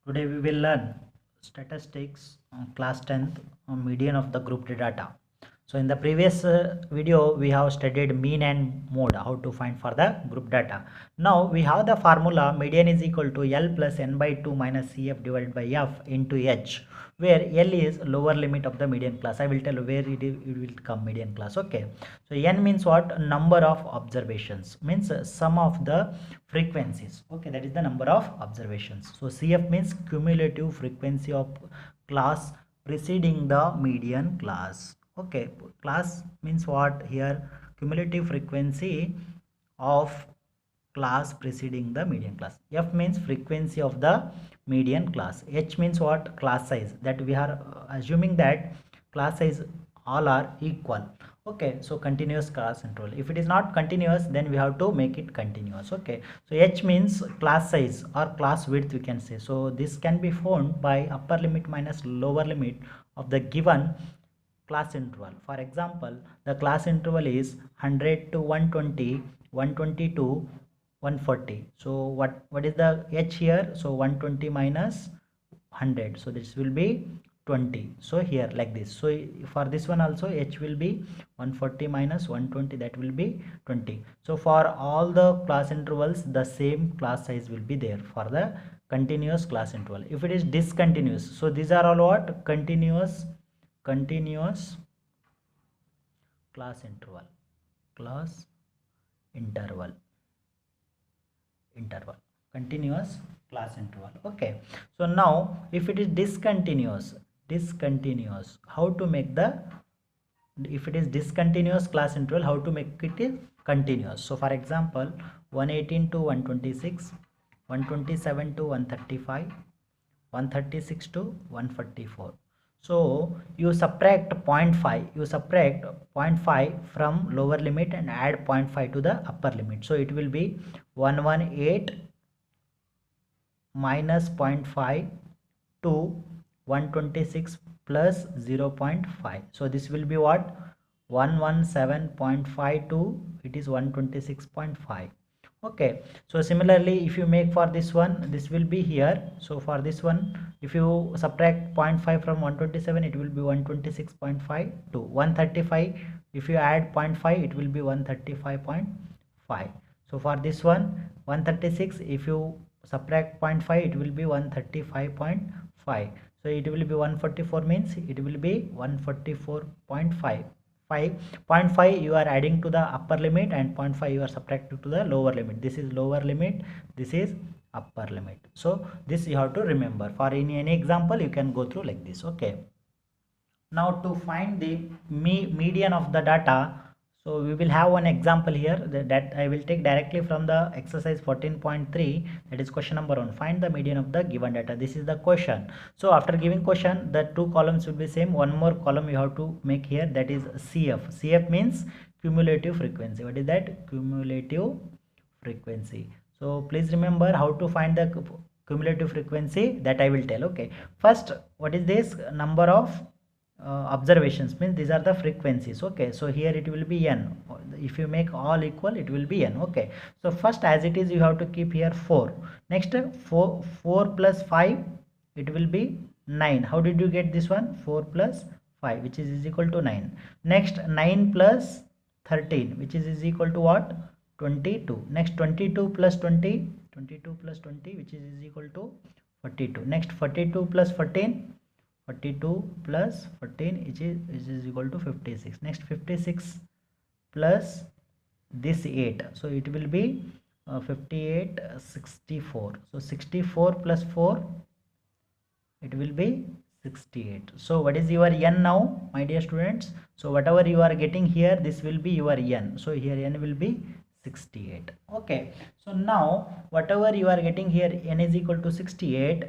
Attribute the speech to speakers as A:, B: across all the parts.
A: Today we will learn statistics class 10th median of the group data. So in the previous video we have studied mean and mode, how to find for the group data. Now we have the formula median is equal to L plus n by 2 minus CF divided by F into H, where L is lower limit of the median class. I will tell where it will come median class. Okay, so n means what? Number of observations, means sum of the frequencies. Okay, that is the number of observations. So CF means cumulative frequency of class preceding the median class. Okay, class means what here? Cumulative frequency of class preceding the median class. F means frequency of the median class. H means what? Class size, that we are assuming that class size all are equal. Okay, so continuous class interval. If it is not continuous, then we have to make it continuous. Okay, so H means class size or class width, we can say. So this can be found by upper limit minus lower limit of the given class interval. For example, the class interval is 100 to 120, 120 to 140. So what is the H here? So 120 minus 100, so this will be 20. So here like this. So for this one also H will be 140 minus 120, that will be 20. So for all the class intervals the same class size will be there for the continuous class interval. If it is discontinuous, so these are all what? Continuous class interval, class interval, continuous class interval. Okay, so now if it is discontinuous, how to make the, if it is discontinuous class interval, how to make it is continuous? So for example, 118 to 126, 127 to 135, 136 to 144. So you subtract 0.5, from lower limit and add 0.5 to the upper limit. So it will be 118 minus 0.5 to 126 plus 0.5. So this will be what? 117.5 to it is 126.5. Okay, so similarly if you make for this one, this will be here. So for this one, if you subtract 0.5 from 127, it will be 126.5 to 135. If you add 0.5, it will be 135.5. So for this one 136, if you subtract 0.5, it will be 135.5. so it will be 144, means it will be 144.5. 0.5 you are adding to the upper limit and 0.5 you are subtracting to the lower limit. This is lower limit, this is upper limit. So this you have to remember. For any example you can go through like this. Okay, now to find the median of the data, so we will have one example here that I will take directly from the exercise 14.3, that is question number 1. Find the median of the given data. This is the question. So after giving question, the two columns will be same. One more column you have to make here, that is CF. CF means cumulative frequency. What is that? Cumulative frequency. So please remember how to find the cumulative frequency, that I will tell. Okay, first what is this? Number of observations, means these are the frequencies. Okay, so here it will be n. If you make all equal, it will be n. Okay, so first as it is you have to keep here 4. Next 4 plus 5, it will be 9. How did you get this one? 4 plus 5, which is equal to 9. Next 9 plus 13, which is equal to what? 22. Next 22 plus 20, which is equal to 42. Next 42 plus 14, 42 plus 14, which is equal to 56. Next 56 plus this 8, so it will be 58, 64. So 64 plus 4, it will be 68. So what is your n now, my dear students? So whatever you are getting here, this will be your n. So here n will be 68. Okay, so now whatever you are getting here, n is equal to 68,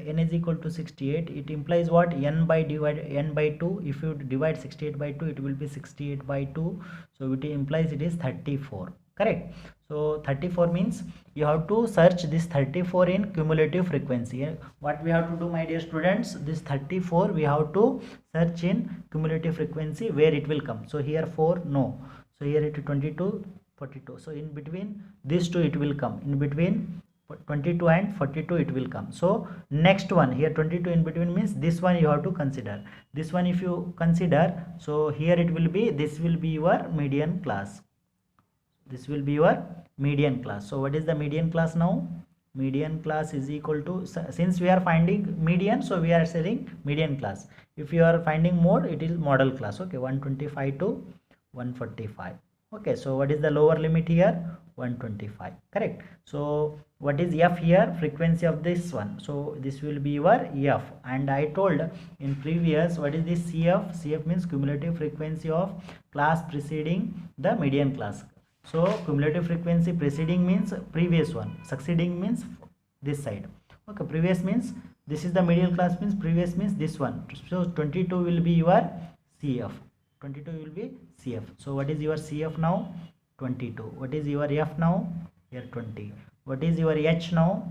A: it implies what? N by 2. If you divide 68 by 2, it will be 68 by 2. So it implies it is 34. Correct. So 34 means you have to search this 34 in cumulative frequency. What we have to do, my dear students, this 34 we have to search in cumulative frequency, where it will come. So here 4, no. So here it is 22, 42. So in between these two it will come. In between 22 and 42 it will come. So next one here 22 in between means this one you have to consider. This one if you consider, so here it will be, this will be your median class. This will be your median class. So what is the median class now? Median class is equal to, since we are finding median, so we are saying median class. If you are finding mode, it is model class. Okay, 125 to 145. Okay, so what is the lower limit here? 125, correct. So what is f here? Frequency of this one. So this will be your f, and I told in previous, what is this cf? Cf means cumulative frequency of class preceding the median class. So cumulative frequency preceding means previous one, succeeding means this side. Okay, previous means this is the median class, means previous means this one. So 22 will be your CF. 22 will be CF. So what is your CF now? 22. What is your F now? Here 20. What is your H now?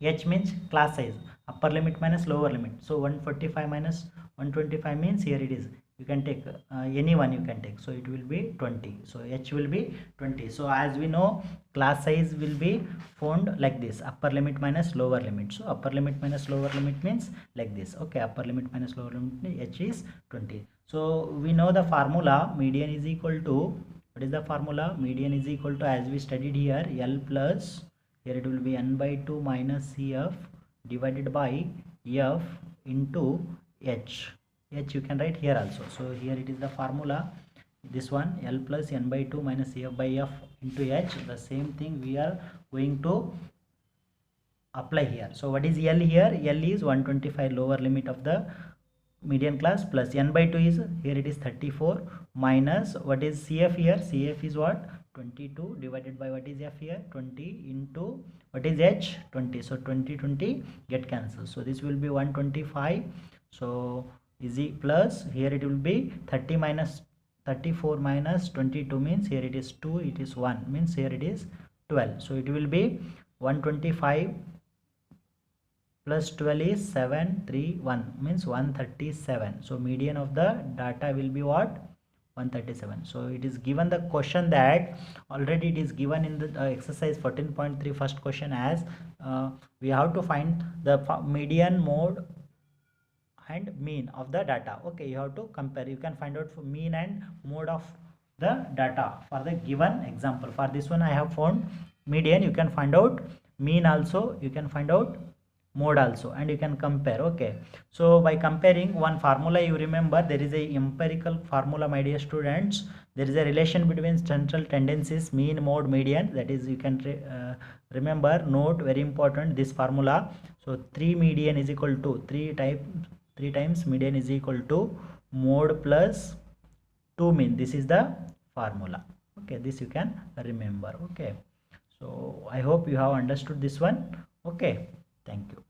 A: H means class size, upper limit minus lower limit. So 145 minus 125 means here it is, you can take any one you can take, so it will be 20. So H will be 20. So as we know, class size will be found like this, upper limit minus lower limit. So upper limit minus lower limit means like this. Okay, upper limit minus lower limit, H is 20. So we know the formula, median is equal to, what is the formula? Median is equal to, as we studied here, L plus, here it will be n by 2 minus CF divided by F into H. H you can write here also. So here it is the formula, this one, L plus n by 2 minus CF by F into H. The same thing we are going to apply here. So what is L here? L is 125, lower limit of the median class, plus n by 2 is, here it is 34, minus what is CF here? CF is what? 22 divided by what is F here? 20 into what is H? 20. So 20 get cancelled. So this will be 125. So is it plus, here it will be 30 minus 34 minus 22 means here it is 2, it is 1, means here it is 12. So it will be 125 plus 12 is 731, means 137. So median of the data will be what? 137. So it is given the question that already it is given in the exercise 14.3 first question as we have to find the median, mode and mean of the data. Okay, you have to compare, you can find out for mean and mode of the data for the given example. For this one I have found median, you can find out mean also, you can find out mode also, and you can compare. Okay, so by comparing one formula, you remember there is a empirical formula, my dear students. There is a relation between central tendencies, mean, mode, median, that is you can remember, note, very important, this formula. So 3 median is equal to 3 times median is equal to mode plus 2 mean. This is the formula. Okay, this you can remember. Okay, so I hope you have understood this one. Okay, thank you.